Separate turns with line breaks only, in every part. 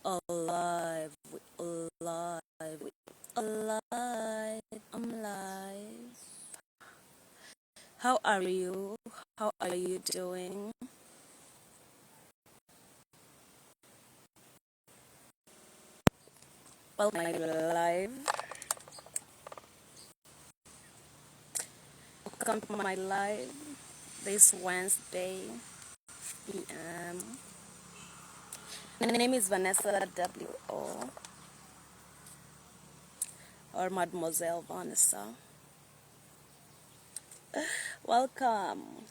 alive, we alive, we alive, I'm alive. How are you? How are you doing? Welcome to my live. Welcome to my live this Wednesday PM. My name is Vanessa W.O. or Mademoiselle Vanessa. Welcome.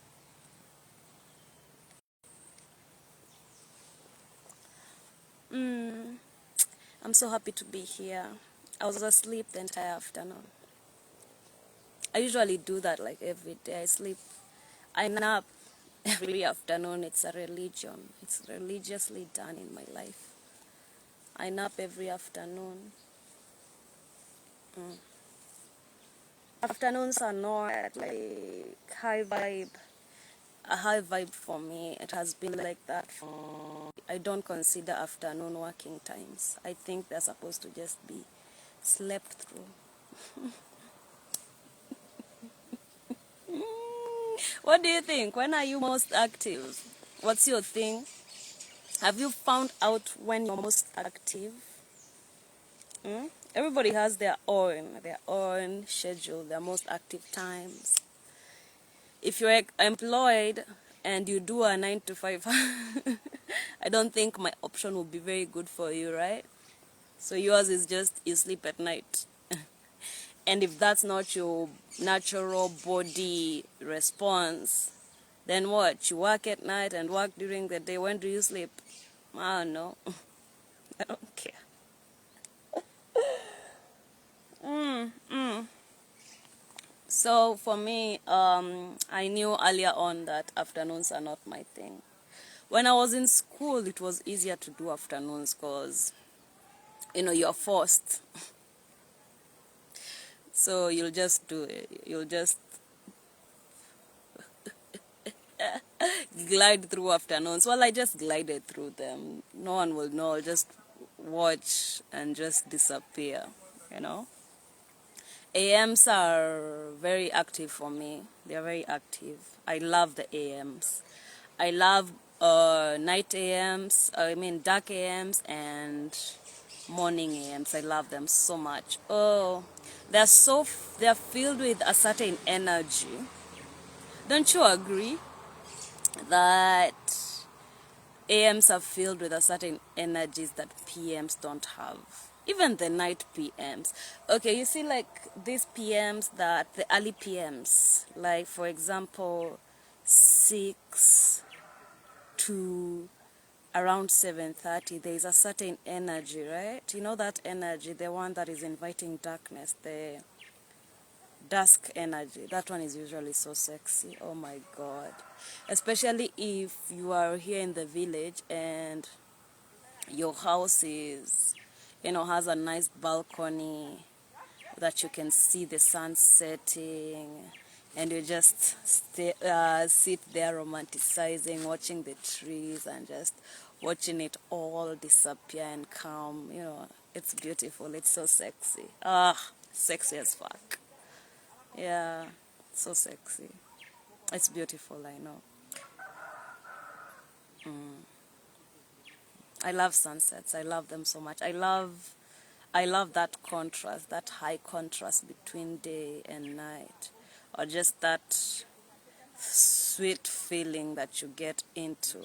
I'm so happy to be here. I was asleep the entire afternoon. I usually do that like every day. I nap every afternoon. It's a religion. It's religiously done in my life. I nap every afternoon. Afternoons are not like a high vibe for me. It has been like that for. I don't consider afternoon working times. I think they're supposed to just be slept through. What do you think? When are you most active? What's your thing? Have you found out when you're most active? Everybody has their own schedule, their most active times. If you're employed and you do a 9 to 5, I don't think my option will be very good for you, right? So yours is just you sleep at night. And if that's not your natural body response, then what? You work at night and work during the day. When do you sleep? I don't know. I don't care. So for me, I knew earlier on that afternoons are not my thing. When I was in school, it was easier to do afternoons because, you're forced. So you'll just do it. You'll just glide through afternoons. Well, I just glided through them. No one will know. I'll just watch and just disappear, you know. AMs are very active for me. They're very active. I love the AMs. I love night AMs, dark AMs and morning AMs. I love them so much. Oh, they're filled with a certain energy. Don't you agree that AMs are filled with a certain energies that PMs don't have? Even the night PMs. Okay, you see like these PMs that the early PMs, like for example 6 to around 7:30, there is a certain energy, right? You know that energy, the one that is inviting darkness, the dusk energy. That one is usually so sexy. Oh my god. Especially if you are here in the village and your house is, has a nice balcony that you can see the sun setting, and you just sit there romanticizing, watching the trees and just watching it all disappear and come. It's beautiful. It's so sexy. Sexy as fuck. Yeah, so sexy. It's beautiful, I know. I love sunsets. I love them so much. I love that contrast, that high contrast between day and night, or just that sweet feeling that you get into.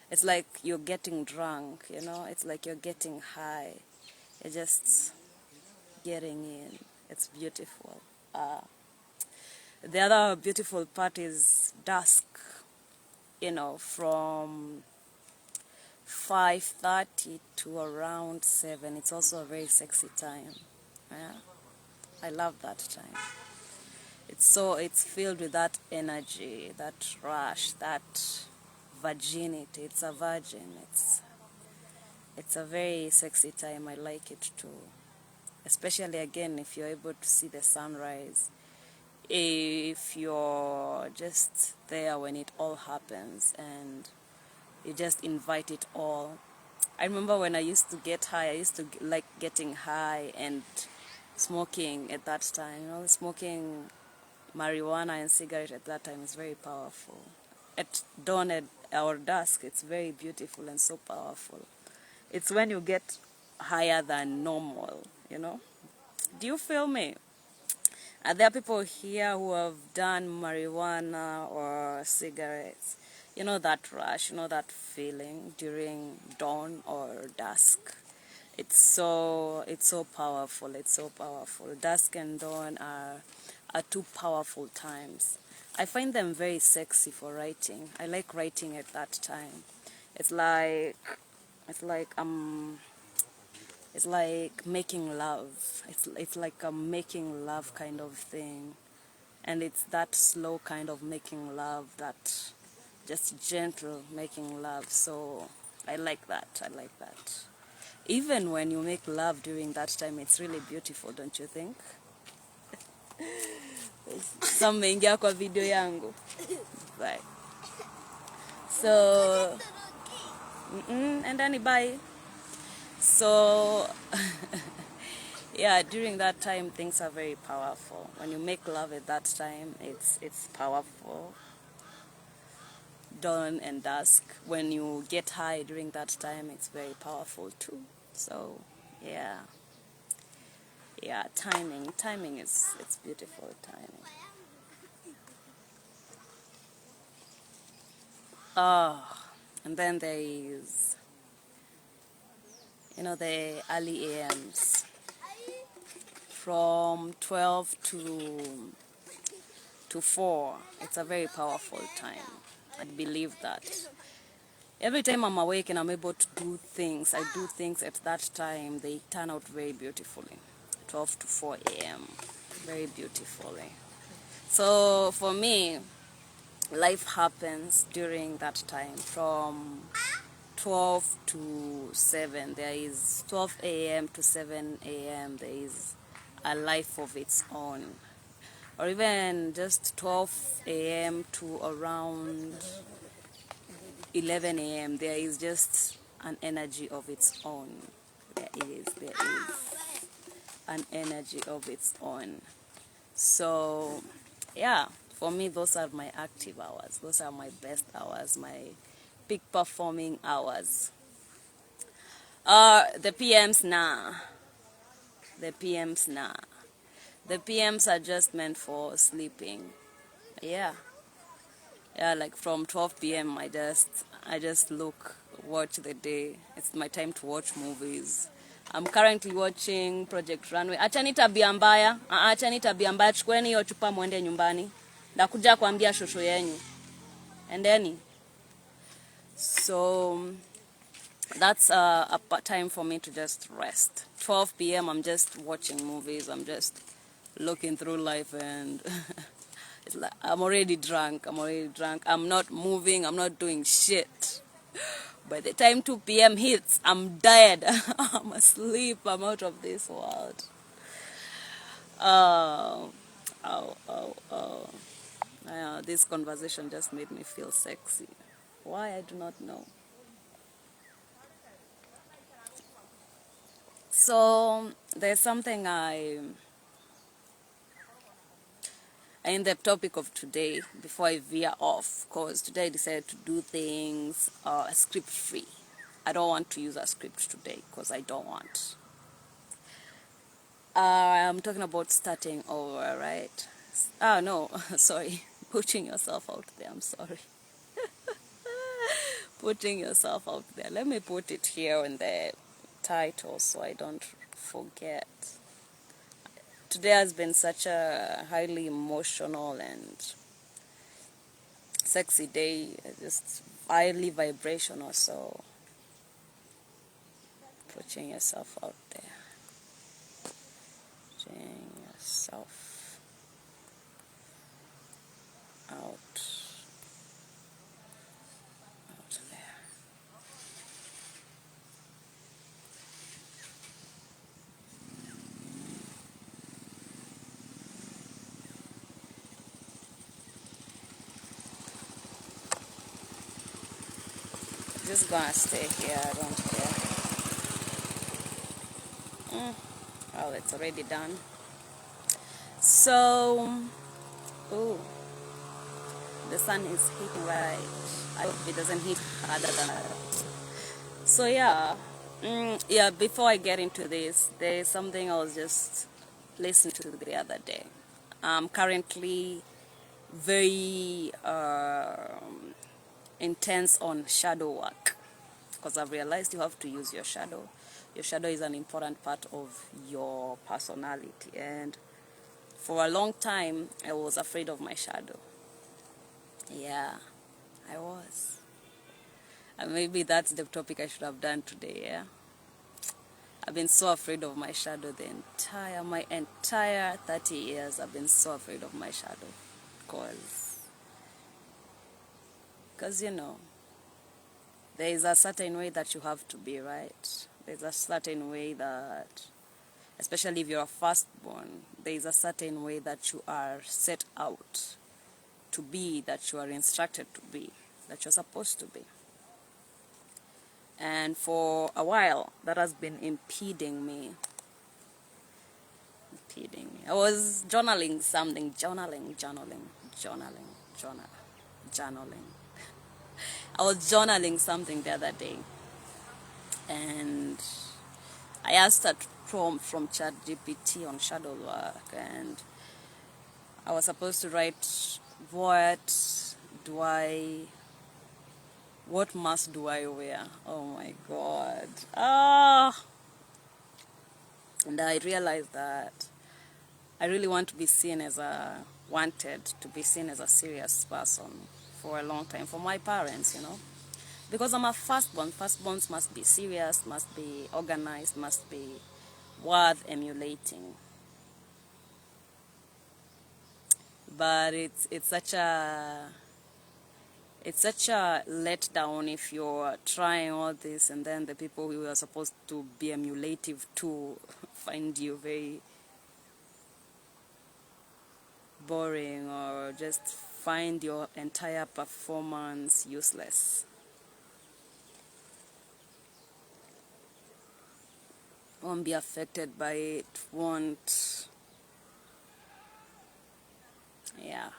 It's like you're getting drunk, It's like you're getting high. You're just getting in. It's beautiful. The other beautiful part is dusk, from 5:30 to around 7. It's also a very sexy time. Yeah, I love that time. It's filled with that energy, that rush, that virginity. It's a virgin. It's a very sexy time. I like it too. Especially again if you're able to see the sunrise. If you're just there when it all happens and you just invite it all. I remember when I used to get high, I used to like getting high and smoking at that time. You know, smoking marijuana and cigarette at that time is very powerful. At dawn or dusk, it's very beautiful and so powerful. It's when you get higher than normal, you know. Do you feel me? Are there people here who have done marijuana or cigarettes? You know that rush, you know that feeling during dawn or dusk. It's so powerful. It's so powerful. Dusk and dawn are two powerful times. I find them very sexy for writing. I like writing at that time. It's like it's like um it's like making love. It's like a making love kind of thing. And it's that slow kind of making love, that just gentle making love. So I like that. I like that. Even when you make love during that time, it's really beautiful, don't you think? Some mengia kwa video yangu. Right. So, and then bye. So, yeah, during that time, things are very powerful. When you make love at that time, it's powerful. Dawn and dusk. When you get high during that time, it's very powerful too. So, yeah. Yeah, timing it's beautiful timing. And then there is, you know, the early AMs from 12 to 4. It's a very powerful time. I believe that. Every time I'm awake and I'm able to do things, I do things at that time, they turn out very beautifully. 12 to 4 a.m. Very beautifully. So for me, life happens during that time from 12 to 7. There is 12 a.m. to 7 a.m. There is a life of its own. Or even just 12 a.m. to around 11 a.m. There is just an energy of its own. There is an energy of its own. So, yeah, for me, those are my active hours. Those are my best hours, my peak performing hours. The PMs, nah. The PMs, nah. The PMs are just meant for sleeping. Yeah. Yeah, like from 12 p.m. I just watch the day. It's my time to watch movies. I'm currently watching Project Runway. Achani tabia mbaya. Achani tabia mbaya. Chukueni hiyo chupa mwende nyumbani. Ndakuja kuambia shosho yenyu. And then, so that's a time for me to just rest. 12 p.m. I'm just watching movies. I'm just looking through life, and it's like I'm already drunk. I'm not moving. I'm not doing shit. By the time 2 p.m. hits, I'm dead. I'm asleep. I'm out of this world. Oh. This conversation just made me feel sexy. Why, I do not know. So there's something in the topic of today, before I veer off, because today I decided to do things script free. I don't want to use a script today because I don't want. I'm talking about starting over, right? No, sorry. Putting yourself out there, I'm sorry. Putting yourself out there. Let me put it here in the title so I don't forget. Today has been such a highly emotional and sexy day, just highly vibrational, so putting yourself out there. Putting yourself out there. Just gonna stay here, I don't care. Oh, it's already done. So, oh, the sun is hitting right. I hope it doesn't hit harder than that. So yeah, yeah. Before I get into this, there is something I was just listening to the other day. I'm currently very intense on shadow work because I've realized you have to use your shadow. Your shadow is an important part of your personality, and for a long time, I was afraid of my shadow. Yeah, I was. And maybe that's the topic I should have done today, yeah? I've been so afraid of my shadow my entire 30 years. I've been so afraid of my shadow. Because, there is a certain way that you have to be, right? There's a certain way that, especially if you're a firstborn, there is a certain way that you are set out to be, that you are instructed to be, that you're supposed to be. And for a while, that has been impeding me. I was journaling something, journaling. I was journaling something the other day, and I asked a prompt from ChatGPT on shadow work, and I was supposed to write do I what mask do I wear? Oh my God. And I realized that I really want to be seen as to be seen as a serious person for a long time, for my parents, Because I'm a firstborn. Firstborns must be serious, must be organized, must be worth emulating. But it's such a letdown if you're trying all this and then the people who are supposed to be emulative to find you very boring or just find your entire performance useless. Won't be affected by it, won't. Yeah,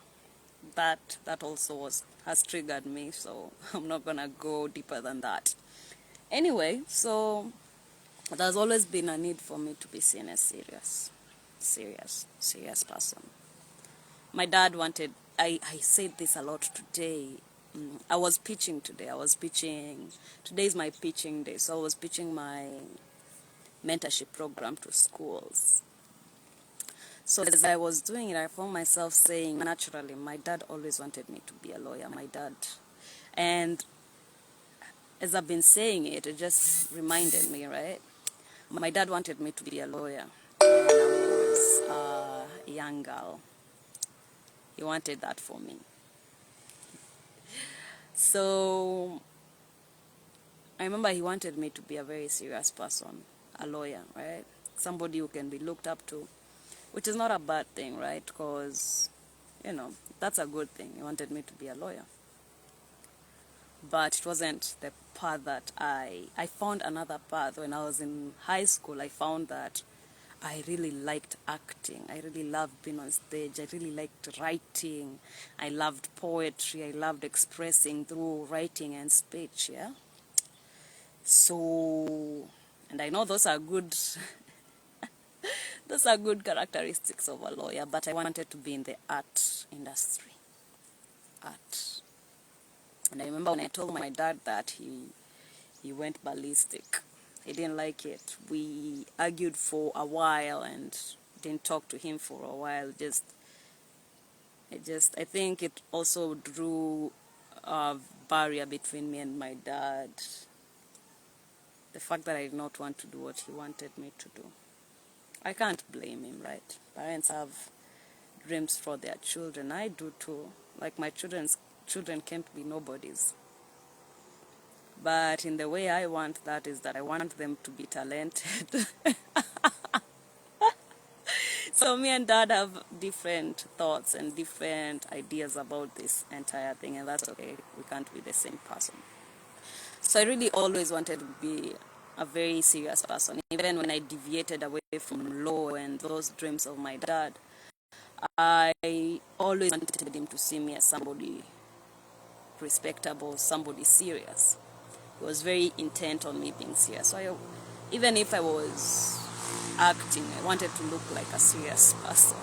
that also has triggered me, so I'm not gonna go deeper than that. Anyway, so there's always been a need for me to be seen as serious person. My dad wanted, I said this a lot today. I was pitching today. Today is my pitching day. So I was pitching my mentorship program to schools. So as I was doing it, I found myself saying, naturally, my dad always wanted me to be a lawyer, my dad. And as I've been saying it, it just reminded me, right? My dad wanted me to be a lawyer when I was a young girl. He wanted that for me. So I remember he wanted me to be a very serious person, a lawyer, right? Somebody who can be looked up to, which is not a bad thing, right? Because, that's a good thing. He wanted me to be a lawyer. But it wasn't the path that I found another path. When I was in high school, I found that I really liked acting. I really loved being on stage. I really liked writing. I loved poetry. I loved expressing through writing and speech, yeah? So, and I know those are good those are good characteristics of a lawyer, but I wanted to be in the art industry. Art. And I remember when I told my dad that, he went ballistic. He didn't like it. We argued for a while and didn't talk to him for a while. I think it also drew a barrier between me and my dad. The fact that I did not want to do what he wanted me to do. I can't blame him, right? Parents have dreams for their children. I do too. Like my children can't be nobodies. But in the way I want that is that I want them to be talented. So me and dad have different thoughts and different ideas about this entire thing, and that's okay. We can't be the same person. So I really always wanted to be a very serious person. Even when I deviated away from law and those dreams of my dad, I always wanted him to see me as somebody respectable, somebody serious. He was very intent on me being serious. So even if I was acting, I wanted to look like a serious person.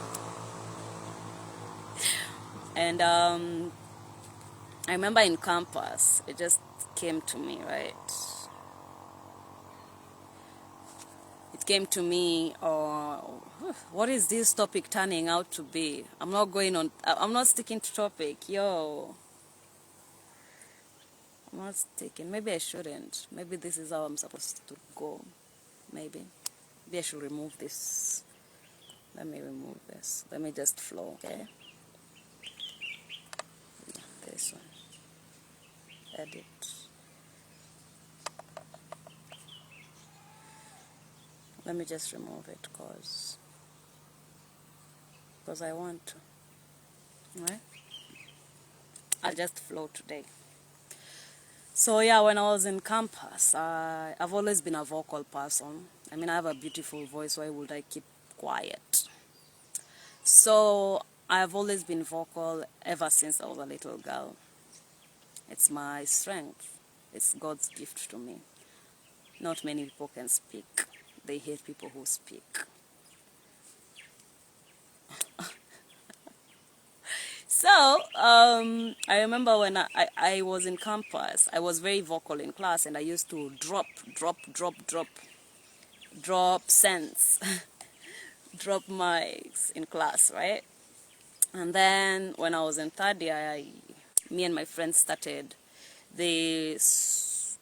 And I remember in campus, it just came to me, right? It came to me, what is this topic turning out to be? I'm not sticking to topic, yo. I'm not sticking. Maybe I shouldn't. Maybe this is how I'm supposed to go. Maybe I should remove this. Let me remove this. Let me just flow, okay? This one. Edit. Let me just remove it because I want to. Right? I'll just flow today. So yeah, when I was in campus, I've always been a vocal person. I mean, I have a beautiful voice. Why would I keep quiet? So I've always been vocal ever since I was a little girl. It's my strength. It's God's gift to me. Not many people can speak. They hate people who speak. So, I remember when I was in campus, I was very vocal in class, and I used to drop cents, drop mics in class, right? And then when I was in third year, me and my friends started this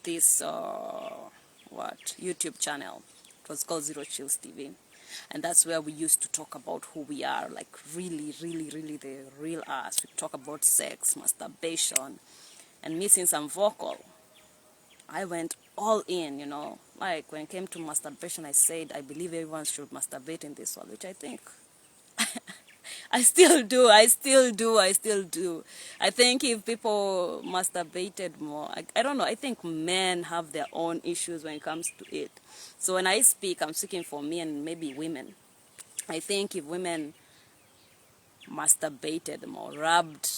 YouTube channel. It was called Zero Chills TV. And that's where we used to talk about who we are, like really, really, really the real us. We talk about sex, masturbation. And me, since I'm vocal, I went all in, Like when it came to masturbation, I said, I believe everyone should masturbate in this world, which I think I still do. I think if people masturbated more, I don't know, I think men have their own issues when it comes to it. So when I speak, I'm speaking for me and maybe women. I think if women masturbated more, rubbed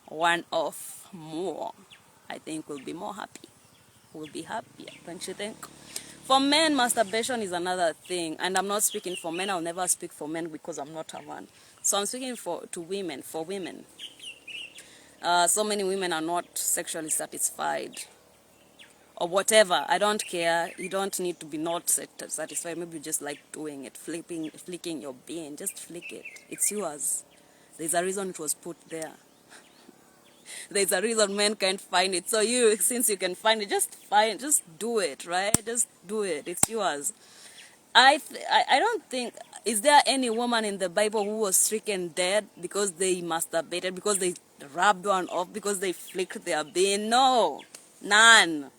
one off more, I think we'll be more happy. We'll be happier, don't you think? For men, masturbation is another thing, and I'm not speaking for men. I'll never speak for men because I'm not a man. So I'm speaking for women. So many women are not sexually satisfied, or whatever. I don't care. You don't need to be not satisfied. Maybe you just like doing it, flicking your bean. Just flick it. It's yours. There's a reason it was put there. There's a reason men can't find it. So since you can find it, just do it, right? Just do it. It's yours. I don't think, is there any woman in the Bible who was stricken dead because they masturbated, because they rubbed one off, because they flicked their bean? No, none.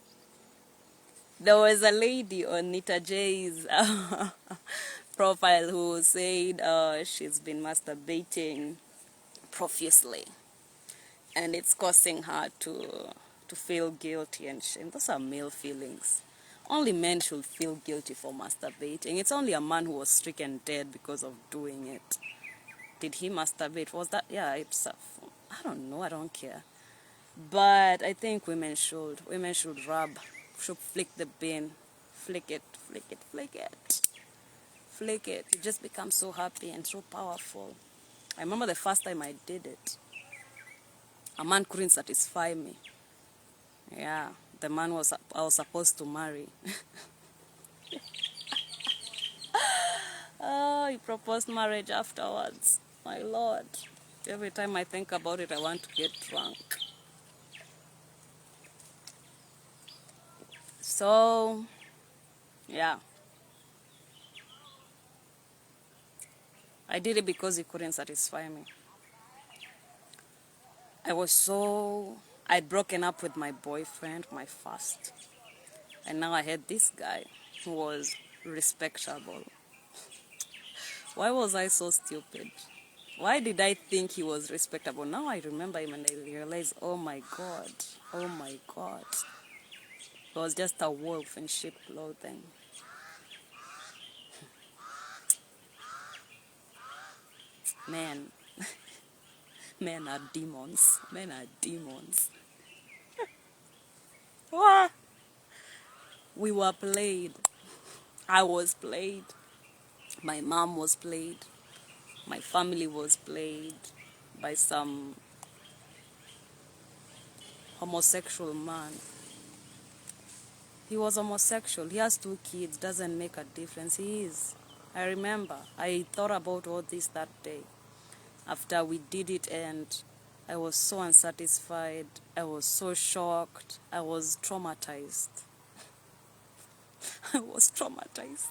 There was a lady on Nita J's profile who said she's been masturbating profusely, and it's causing her to feel guilty and shame. Those are male feelings. Only men should feel guilty for masturbating. It's only a man who was stricken dead because of doing it. Did he masturbate? Was that? Yeah, I don't know. I don't care. But I think women should. Women should should flick the bin. Flick it. You just become so happy and so powerful. I remember the first time I did it. A man couldn't satisfy me. Yeah, the man I was supposed to marry. Oh, he proposed marriage afterwards. My Lord. Every time I think about it, I want to get drunk. So, yeah. I did it because he couldn't satisfy me. I'd broken up with my boyfriend, my first. And now I had this guy who was respectable. Why was I so stupid? Why did I think he was respectable? Now I remember him and I realize, oh my God. He was just a wolf in sheep clothing. Men, men are demons. Men are demons. What? We were played. I was played. My mom was played. My family was played by some homosexual man. He was homosexual. He has 2 kids. Doesn't make a difference. He is. I remember. I thought about all this that day. After we did it, and I was so unsatisfied. I was so shocked. I was traumatized. I was traumatized.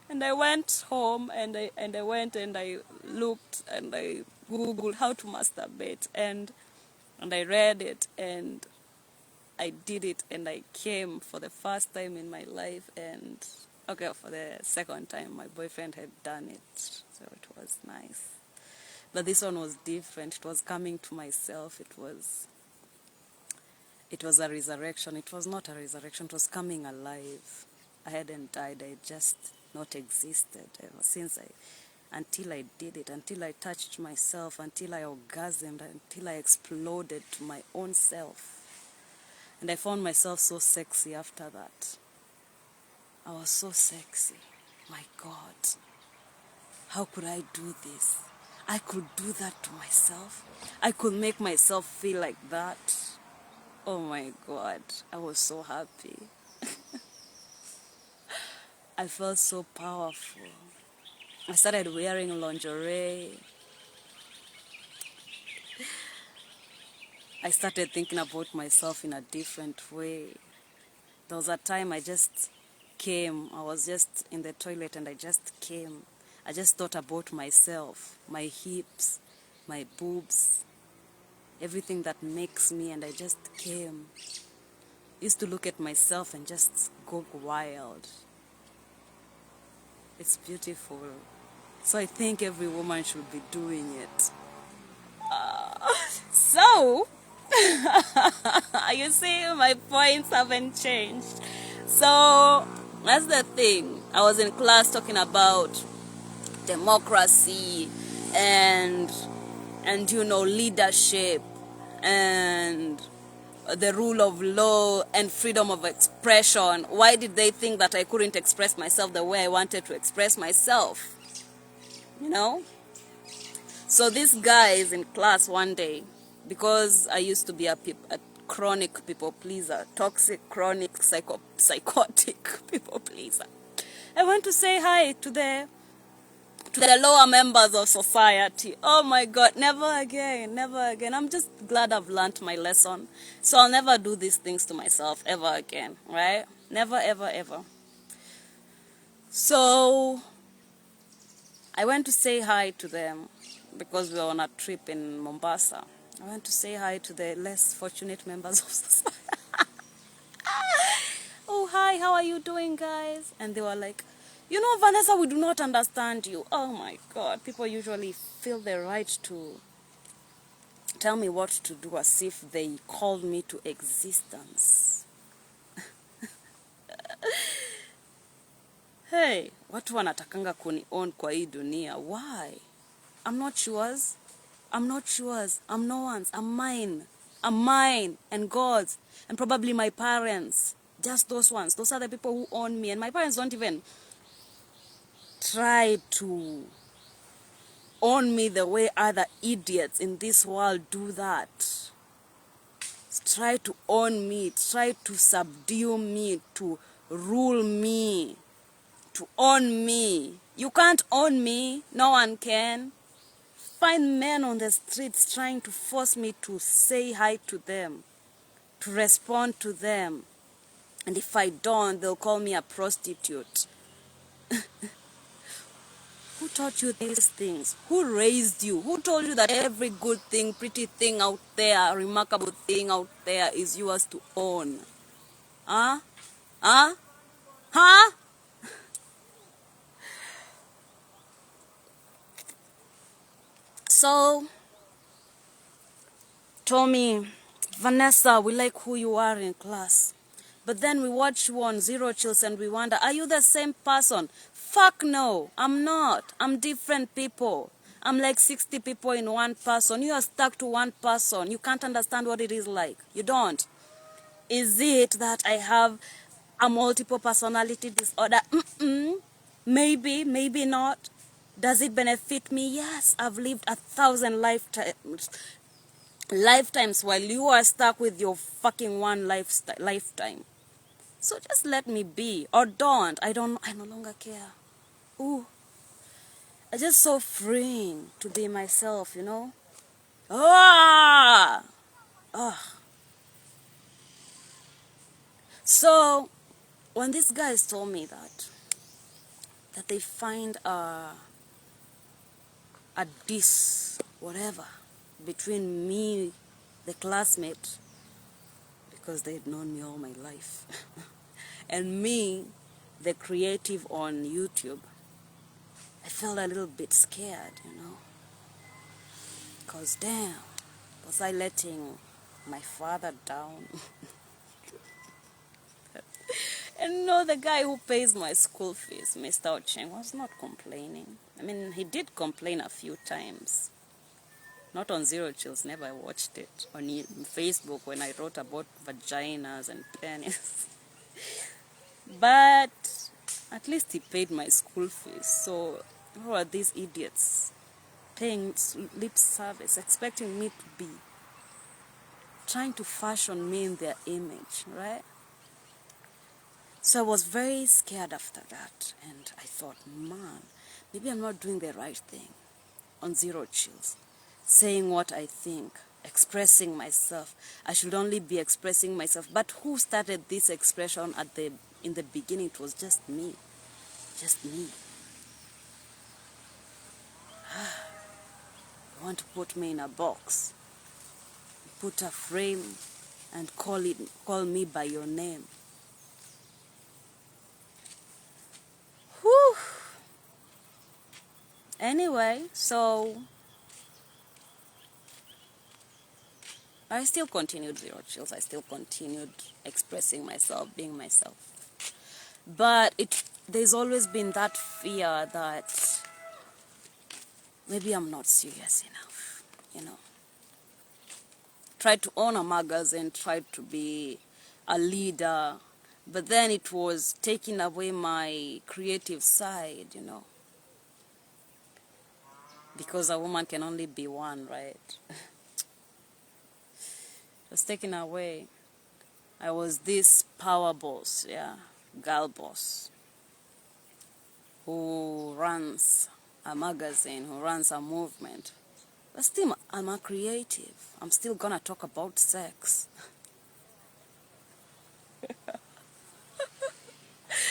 And I went home and I went and I looked and I Googled how to masturbate, and I read it and I did it, and I came for the first time in my life, and for the second time my boyfriend had done it, so it was nice. But this one was different. It was coming to myself. It was a resurrection. It was not a resurrection. It was coming alive. I hadn't died. I just not existed ever since until I did it, until I touched myself, until I orgasmed, until I exploded to my own self. And I found myself so sexy after that. I was so sexy. My God. How could I do this? I could do that to myself. I could make myself feel like that. Oh my God. I was so happy. I felt so powerful. I started wearing lingerie. I started thinking about myself in a different way. There was a time I just came. I was just in the toilet and I just came. I just thought about myself, my hips, my boobs, everything that makes me, and I just came. Used to look at myself and just go wild. It's beautiful. So I think every woman should be doing it. So, you see, my points haven't changed. So, that's the thing. I was in class talking about democracy and leadership and the rule of law and freedom of expression. Why did they think that I couldn't express myself the way I wanted to express myself? So this guy is in class one day, because I used to be a chronic people pleaser, toxic, chronic, psychotic people pleaser. I went to say hi to the lower members of society. Oh my God, never again, never again. I'm just glad I've learned my lesson. So I'll never do these things to myself ever again, right? Never, ever, ever. So I went to say hi to them because we were on a trip in Mombasa. I went to say hi to the less fortunate members of society. Oh, hi, how are you doing, guys? And they were like, Vanessa, we do not understand you. Oh my God, people usually feel the right to tell me what to do as if they called me to existence. Hey, watu wanatakanga kuni-own kwa hii dunia. Why? I'm not yours. I'm not yours. I'm no one's. I'm mine. I'm mine and God's. And probably my parents. Just those ones. Those are the people who own me. And my parents don't even try to own me the way other idiots in this world do that. Try to own me. Try to subdue me. To rule me. To own me. You can't own me. No one can. Find men on the streets trying to force me to say hi to them, to respond to them. And if I don't, they'll call me a prostitute. Who taught you these things? Who raised you? Who told you that every good thing, pretty thing out there, remarkable thing out there is yours to own? Huh? Huh? Huh? So, told me, Vanessa, we like who you are in class. But then we watch you on Zero Chills and we wonder, are you the same person? Fuck no, I'm not. I'm different people. I'm like 60 people in one person. You are stuck to one person. You can't understand what it is like. You don't. Is it that I have a multiple personality disorder? Maybe, maybe not. Does it benefit me? Yes, I've lived 1,000 lifetimes while you are stuck with your fucking one lifetime. So just let me be, or don't. I no longer care. Ooh, it's just so freeing to be myself, you know. Ah, ah. So when these guys told me that they find a diss, whatever, between me, the classmate, because they'd known me all my life, and me, the creative on YouTube, I felt a little bit scared, you know. Because damn, was I letting my father down? And no, the guy who pays my school fees, Mr. Ocheng, was not complaining. I mean, he did complain a few times. Not on Zero Chills, never watched it. On Facebook when I wrote about vaginas and penis. But at least he paid my school fees. So who are these idiots paying lip service, expecting me to be trying to fashion me in their image, right? So I was very scared after that, and I thought, man, maybe I'm not doing the right thing on Zero Chills, saying what I think, expressing myself. I should only be expressing myself. But who started this expression in the beginning? It was just me. Just me. You want to put me in a box, put a frame, and call me by your name. Whew. Anyway, so I still continued Zero Chills. I still continued expressing myself, being myself. But there's always been that fear that maybe I'm not serious enough, you know. Tried to own a magazine, tried to be a leader, but then it was taking away my creative side, you know. Because a woman can only be one, right? It was taken away. I was this power boss, yeah, girl boss, who runs a magazine, who runs a movement. But still, I'm a creative. I'm still gonna talk about sex.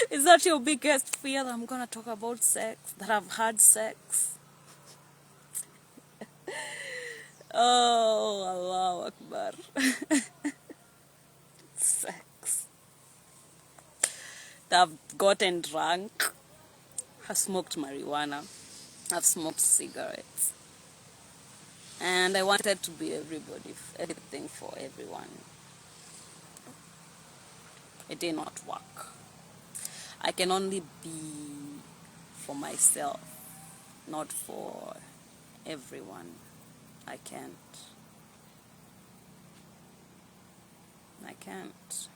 Is that your biggest fear, that I'm gonna talk about sex? That I've had sex? Oh, Allahu Akbar. Sex. That I've gotten drunk. I've smoked marijuana. I've smoked cigarettes. And I wanted to be everything for everyone. It did not work. I can only be for myself, not for everyone. I can't. I can't.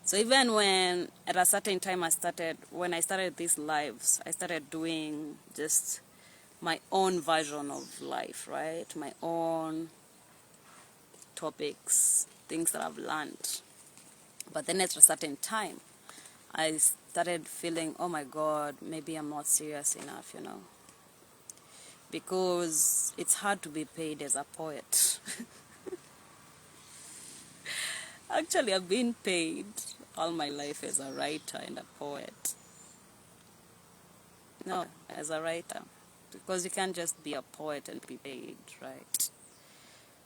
So even when at a certain time when I started these lives, I started doing just my own version of life, right? My own topics, things that I've learned. But then at a certain time, I started feeling, oh my God, maybe I'm not serious enough, you know. Because it's hard to be paid as a poet. Actually, I've been paid all my life as a writer and a poet. No, as a writer. Because you can't just be a poet and be paid, right?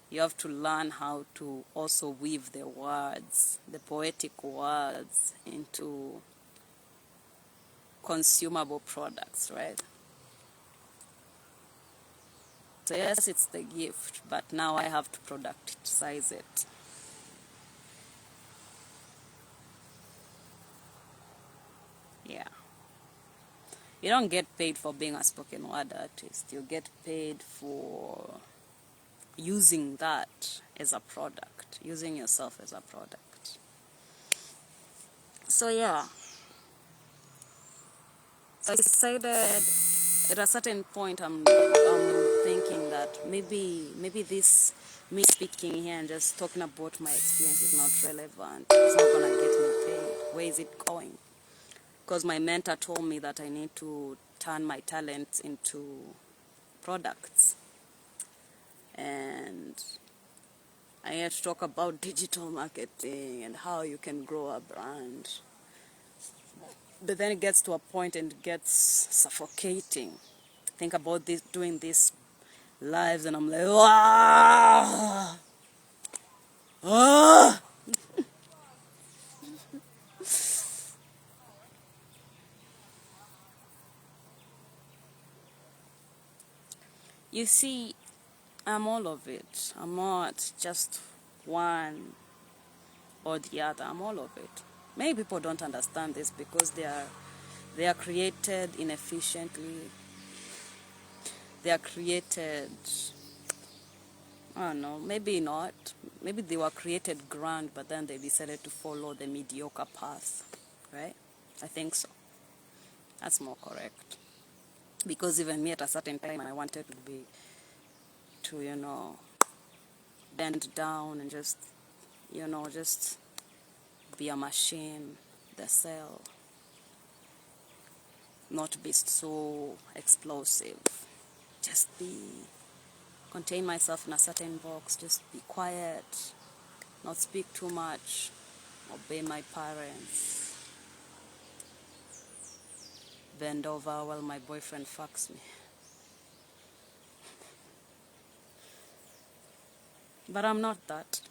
You have to learn how to also weave the words, the poetic words, into consumable products, right? So yes, it's the gift, but now I have to productize it. Yeah. You don't get paid for being a spoken word artist. You get paid for using that as a product, using yourself as a product. So yeah, so I decided at a certain point I'm thinking that maybe this me speaking here and just talking about my experience is not relevant. It's not gonna get me paid. Where is it going? Because my mentor told me that I need to turn my talents into products. And I had to talk about digital marketing and how you can grow a brand. But then it gets to a point and it gets suffocating. Think about this, doing this lives, and I'm like, ah, ah. You see, I'm all of it. I'm not just one or the other. I'm all of it. Many people don't understand this because they are created inefficiently. They are created, I don't know, maybe not. Maybe they were created grand, but then they decided to follow the mediocre path, right? I think so. That's more correct. Because even me at a certain time, I wanted to bend down and just be a machine, the cell, not be so explosive. Just contain myself in a certain box, just be quiet, not speak too much, obey my parents, bend over while my boyfriend fucks me. But I'm not that.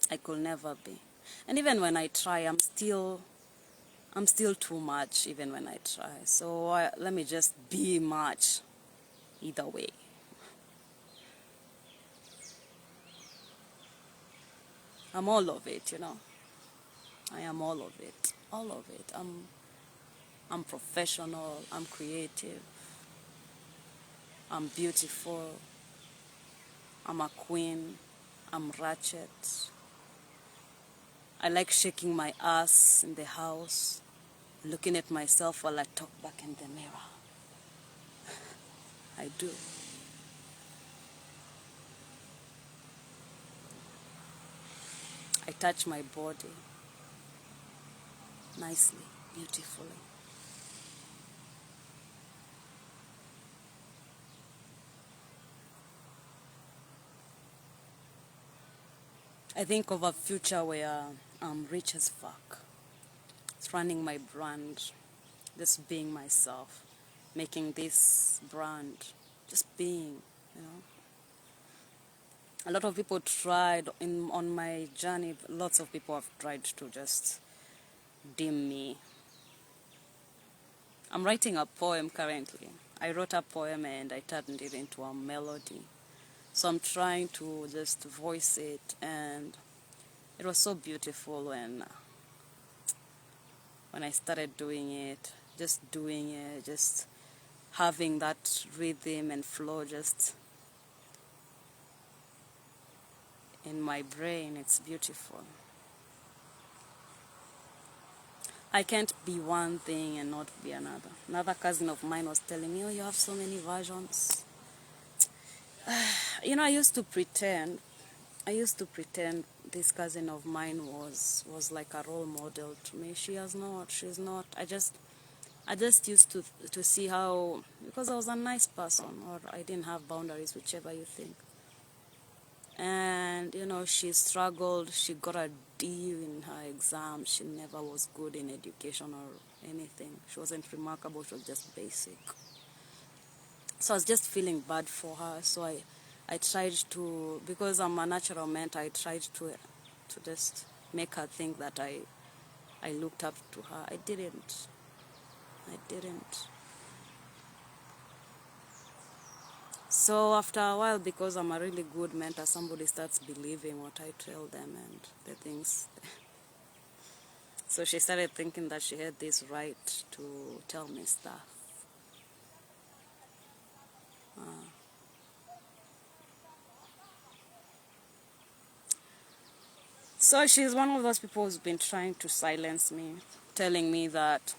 I could never be. And even when I try, I'm still too much even when I try. So let me just be much either way. I'm all of it. I am all of it. All of it. I'm professional, I'm creative, I'm beautiful, I'm a queen, I'm ratchet. I like shaking my ass in the house, looking at myself while I talk back in the mirror. I do. I touch my body nicely, beautifully. I think of a future where I'm rich as fuck. It's running my brand, just being myself, making this brand, just being. A lot of people tried on my journey. Lots of people have tried to just dim me. I'm writing a poem currently. I wrote a poem and I turned it into a melody. So I'm trying to just voice it, and it was so beautiful when I started doing it, just having that rhythm and flow just in my brain. It's beautiful. I can't be one thing and not be another. Another cousin of mine was telling me, oh, you have so many versions. I used to pretend this cousin of mine was like a role model to me. She's not. I just used to see how, because I was a nice person, or I didn't have boundaries, whichever you think. And she struggled. She got a D in her exam. She never was good in education or anything. She wasn't remarkable. She was just basic. So I was just feeling bad for her. So I tried to, because I'm a natural mentor, I tried to just make her think that I looked up to her. I didn't. So after a while, because I'm a really good mentor, somebody starts believing what I tell them and the things. So she started thinking that she had this right to tell me stuff. So she's one of those people who's been trying to silence me, telling me that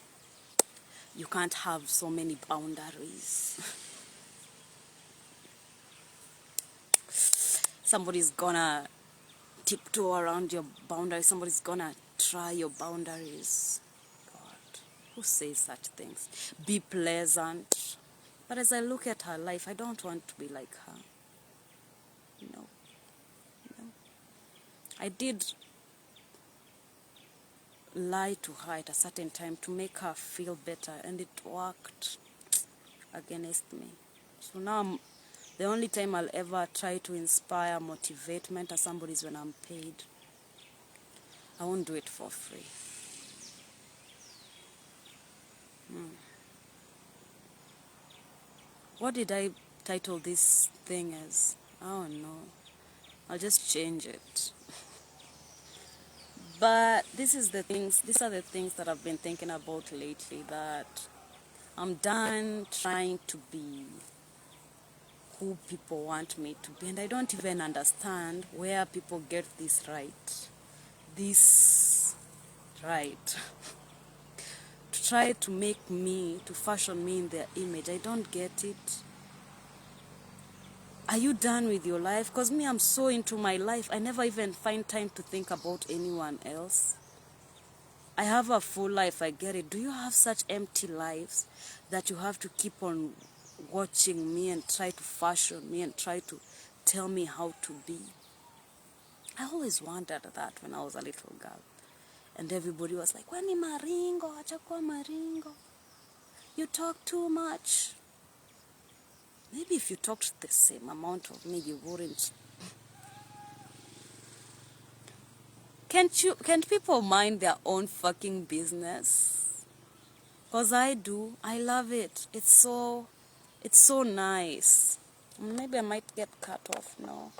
you can't have so many boundaries. Somebody's gonna tiptoe around your boundaries. Somebody's gonna try your boundaries. God, who says such things? Be pleasant. But as I look at her life, I don't want to be like her. No. I did lie to her at a certain time to make her feel better, and it worked against me. So now the only time I'll ever try to inspire, motivate, mentor somebody is when I'm paid. I won't do it for free. What did I title this thing as? I don't know. I'll just change it. But these are the things that I've been thinking about lately, that I'm done trying to be who people want me to be, and I don't even understand where people get this right. To try to make me, to fashion me in their image. I don't get it. Are you done with your life? Because me, I'm so into my life, I never even find time to think about anyone else. I have a full life, I get it. Do you have such empty lives that you have to keep on watching me and try to fashion me and try to tell me how to be? I always wondered that when I was a little girl. And everybody was like, "Wani maringo, achakwa maringo. You talk too much." Maybe if you talked the same amount of me, you wouldn't. Can't people mind their own fucking business? Because I do. I love it. It's so nice. Maybe I might get cut off now.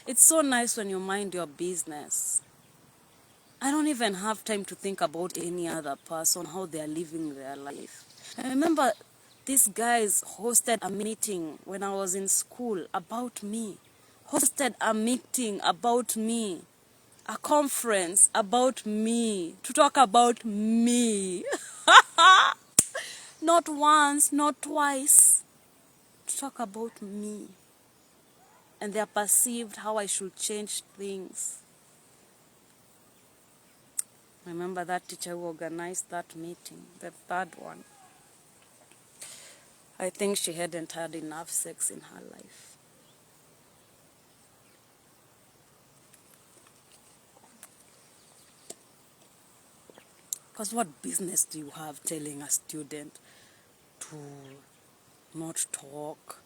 It's so nice when you mind your business. I don't even have time to think about any other person, how they're living their life. I remember these guys hosted a meeting when I was in school about me. Hosted a meeting about me. A conference about me. To talk about me. Not once, not twice. To talk about me. And they are perceived how I should change things. Remember that teacher who organized that meeting, the third one. I think she hadn't had enough sex in her life. Because what business do you have telling a student to not talk,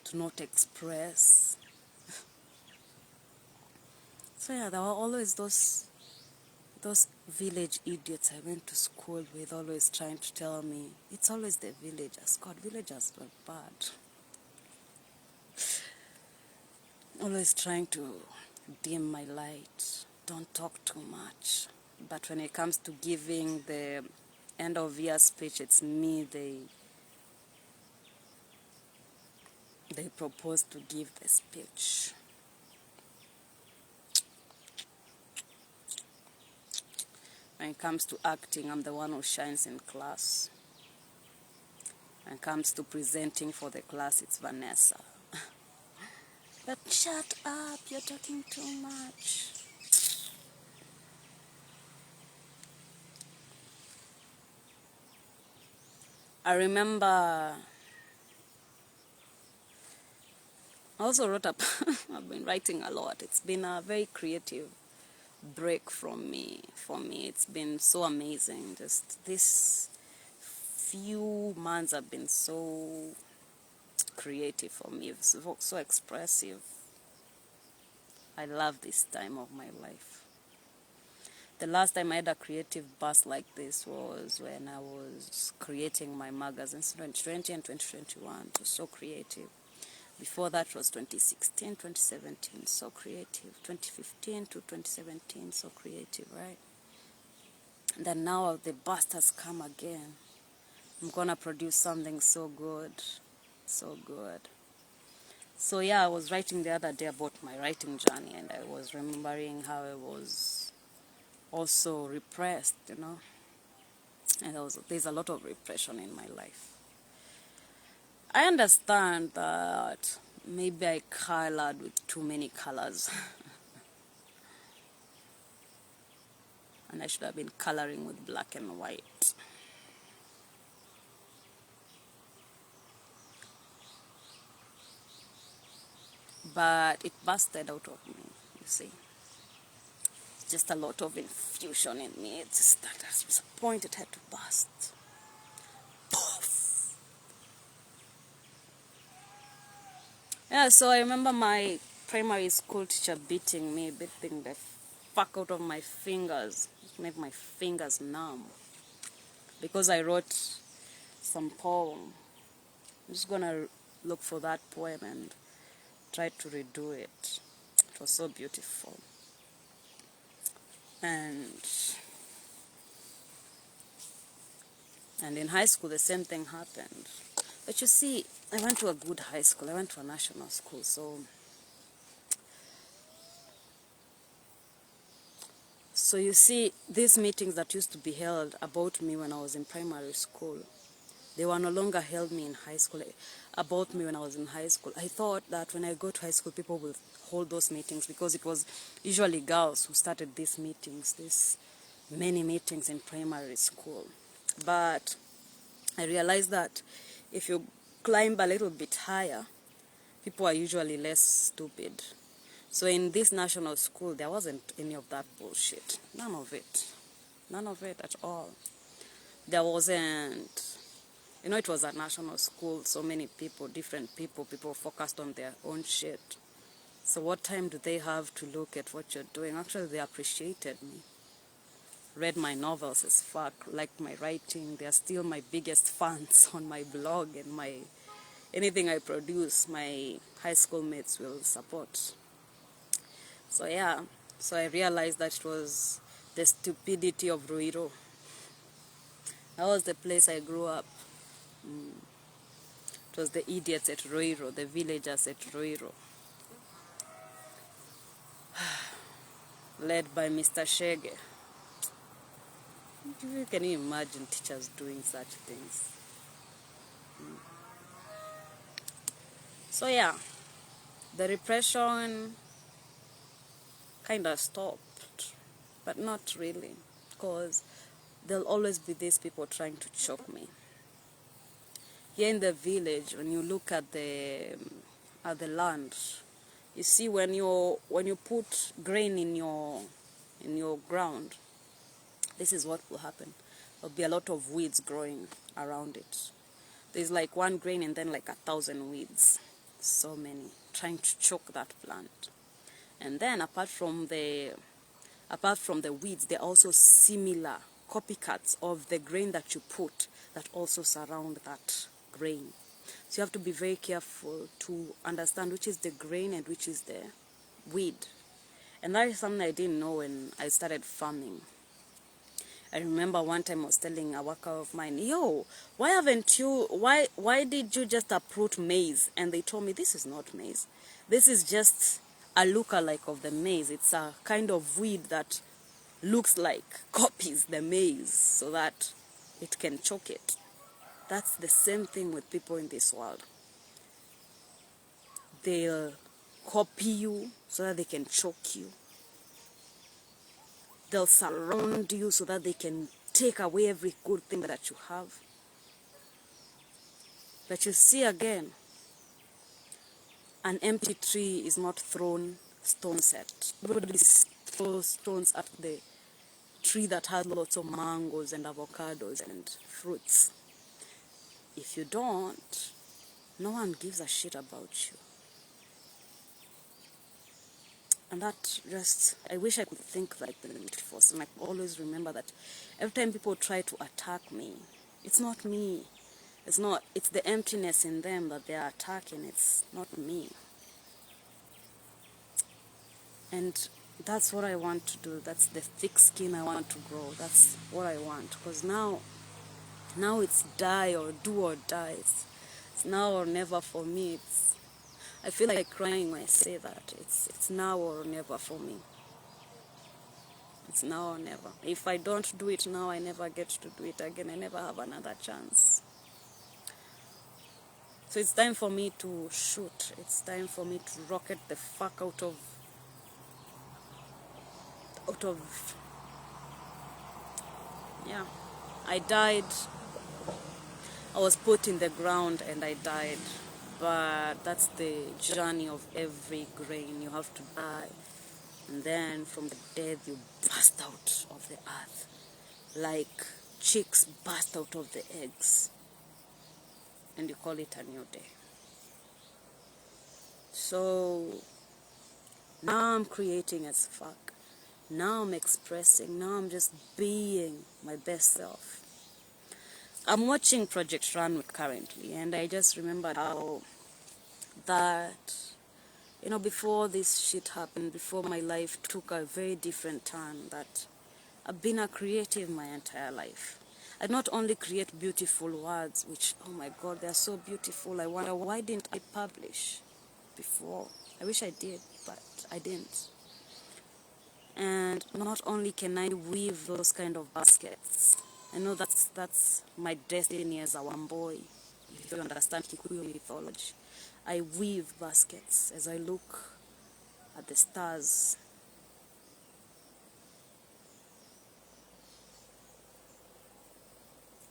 to not express? So yeah, there were always those village idiots I went to school with, always trying to tell me, it's always the villagers. God, villagers were bad. Always trying to dim my light. Don't talk too much. But when it comes to giving the end of year speech, it's me they propose to give the speech. When it comes to acting, I'm the one who shines in class. When it comes to presenting for the class, it's Vanessa. But shut up, you're talking too much. I remember I also wrote up, I've been writing a lot. It's been a very creative break from me. For me, it's been so amazing. Just this few months have been so creative for me, so expressive. I love this time of my life. The last time I had a creative burst like this was when I was creating my magazines, 2020 and 2021. It was so creative. Before that was 2016, 2017, so creative. 2015 to 2017, so creative, right? Then now the bust has come again. I'm gonna produce something so good, so good. So yeah, I was writing the other day about my writing journey, and I was remembering how I was also repressed, and there's a lot of repression in my life. I understand that maybe I colored with too many colors and I should have been coloring with black and white. But it busted out of me, you see. Just a lot of infusion in me. It's just that at some point it had to burst. Poof! Yeah, so I remember my primary school teacher beating the fuck out of my fingers. It made my fingers numb. Because I wrote some poem. I'm just gonna look for that poem and try to redo it. It was so beautiful. And in high school, the same thing happened. But you see, I went to a good high school. I went to a national school. So you see, these meetings that used to be held about me when I was in primary school, they were no longer held me in high school, about me when I was in high school. I thought that when I go to high school, people will hold those meetings because it was usually girls who started these meetings, these many meetings in primary school. But I realized that if you climb a little bit higher, people are usually less stupid. So in this national school, there wasn't any of that bullshit. None of it. None of it at all. There wasn't, it was a national school, so many people, different people focused on their own shit. So what time do they have to look at what you're doing? Actually, they appreciated me. Read my novels as fuck, liked my writing. They're still my biggest fans on my blog and anything I produce, my high school mates will support. So yeah, so I realized that it was the stupidity of Ruiru. That was the place I grew up. It was the idiots at Ruiru, the villagers at Ruiru. Led by Mr. Shege. Can you imagine teachers doing such things? So yeah, the repression kind of stopped, but not really, because there'll always be these people trying to choke me. Here in the village, when you look at the land, you see when you put grain in your ground, this is what will happen. There'll be a lot of weeds growing around it. There's like one grain and then like 1,000 weeds. So many, trying to choke that plant. And then apart from the weeds, there are also similar copycats of the grain that you put that also surround that grain. So you have to be very careful to understand which is the grain and which is the weed. And that is something I didn't know when I started farming. I remember one time I was telling a worker of mine, why did you just uproot maize? And they told me, this is not maize. This is just a lookalike of the maize. It's a kind of weed that looks like, copies the maize so that it can choke it. That's the same thing with people in this world. They'll copy you so that they can choke you. They'll surround you so that they can take away every good thing that you have. But you see again, an empty tree is not thrown stones at. Nobody throws stones at the tree that has lots of mangoes and avocados and fruits. If you don't, no one gives a shit about you. And that just, I wish I could think like the military force. And I always remember that every time people try to attack me, it's not me. It's the emptiness in them that they are attacking. It's not me. And That's what I want to do. That's the thick skin I want to grow. That's what I want. Because now it's die or do or die. It's now or never for me. I feel like crying when I say that. It's now or never for me. It's now or never. If I don't do it now, I never get to do it again. I never have another chance. So it's time for me to shoot. It's time for me to rocket the fuck out of yeah. I died. I was put in the ground and I died. But that's the journey of every grain. You have to die. And then from the dead you burst out of the earth. Like chicks burst out of the eggs. And you call it a new day. So now I'm creating as fuck. Now I'm expressing. Now I'm just being my best self. I'm watching Project Runway currently, and I just remembered how that, before this shit happened, before my life took a very different turn, that I've been a creative my entire life. I not only create beautiful words, which, oh my God, they're so beautiful. I wonder, why didn't I publish before? I wish I did, but I didn't. And not only can I weave those kind of baskets, I know that's my destiny as a Wamboi, if you understand Kikuyu mythology. I weave baskets as I look at the stars.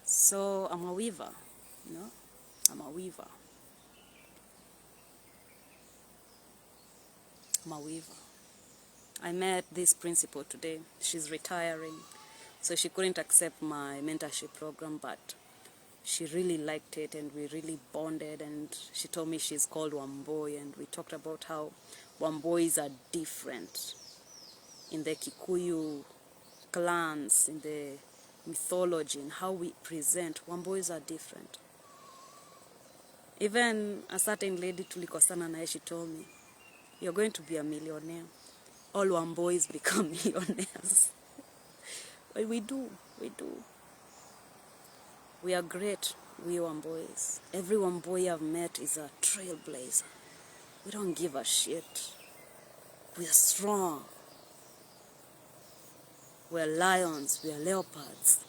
So I'm a weaver, I'm a weaver. I'm a weaver. I met this principal today. She's retiring, so she couldn't accept my mentorship program, but she really liked it and we really bonded, and she told me she's called Wamboi, and we talked about how Wambois are different in the Kikuyu clans, in the mythology, and how we present. Wambois are different. Even a certain lady tulikosana naye, she told me, you're going to be a millionaire. All Wambois become millionaires. But we do. We are great, we Wambois. Every Wamboi I've met is a trailblazer. We don't give a shit. We are strong. We are lions, we are leopards.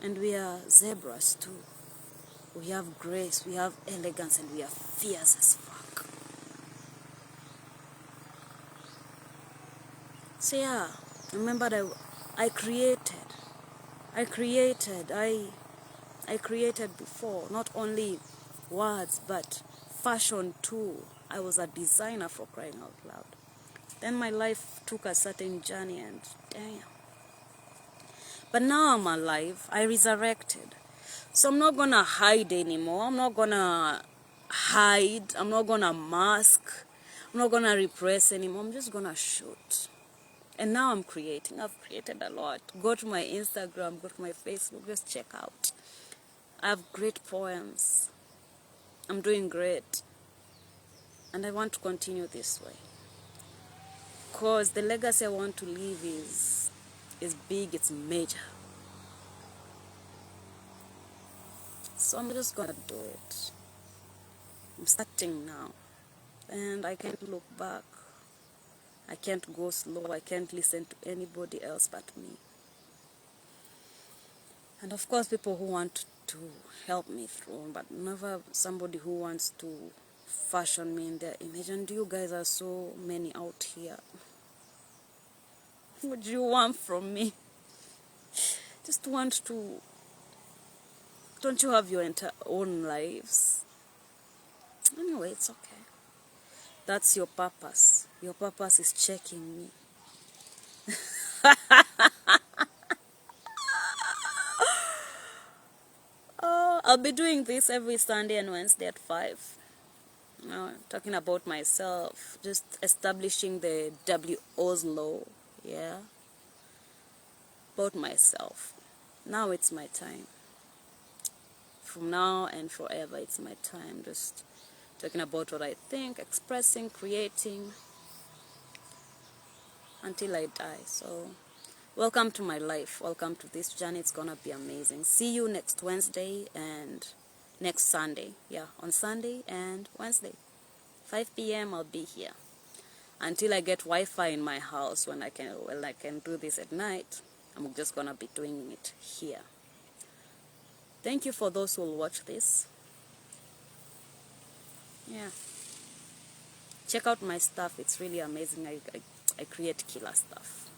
And we are zebras too. We have grace, we have elegance, and we are fierce as fuck. So yeah, remember that I created before, not only words, but fashion too. I was a designer, for crying out loud. Then my life took a certain journey, and damn. But now I'm alive. I resurrected. So I'm not gonna hide anymore. I'm not gonna hide. I'm not gonna mask. I'm not gonna repress anymore. I'm just gonna shoot. And now I'm creating. I've created a lot. Go to my Instagram, go to my Facebook, just check out. I have great poems. I'm doing great. And I want to continue this way. Because the legacy I want to leave is big, it's major. So I'm just gonna do it. I'm starting now. And I can't look back. I can't go slow. I can't listen to anybody else but me. And of course, people who want to help me through, but never somebody who wants to fashion me in their image. And you guys are so many out here. What do you want from me? Just want to... Don't you have your own lives? Anyway, it's okay. That's your purpose. Your purpose is checking me. I'll be doing this every Sunday and Wednesday at 5. Talking about myself. Just establishing the WO's law. Yeah. About myself. Now it's my time. From now and forever, it's my time. Just talking about what I think, expressing, creating, until I die. So welcome to my life. Welcome to this journey. It's gonna be amazing. See you next Wednesday and next Sunday. Yeah, on Sunday and Wednesday. 5 p.m. I'll be here. Until I get Wi-Fi in my house when I can do this at night, I'm just gonna be doing it here. Thank you for those who will watch this. Yeah. Check out my stuff. It's really amazing. I create killer stuff.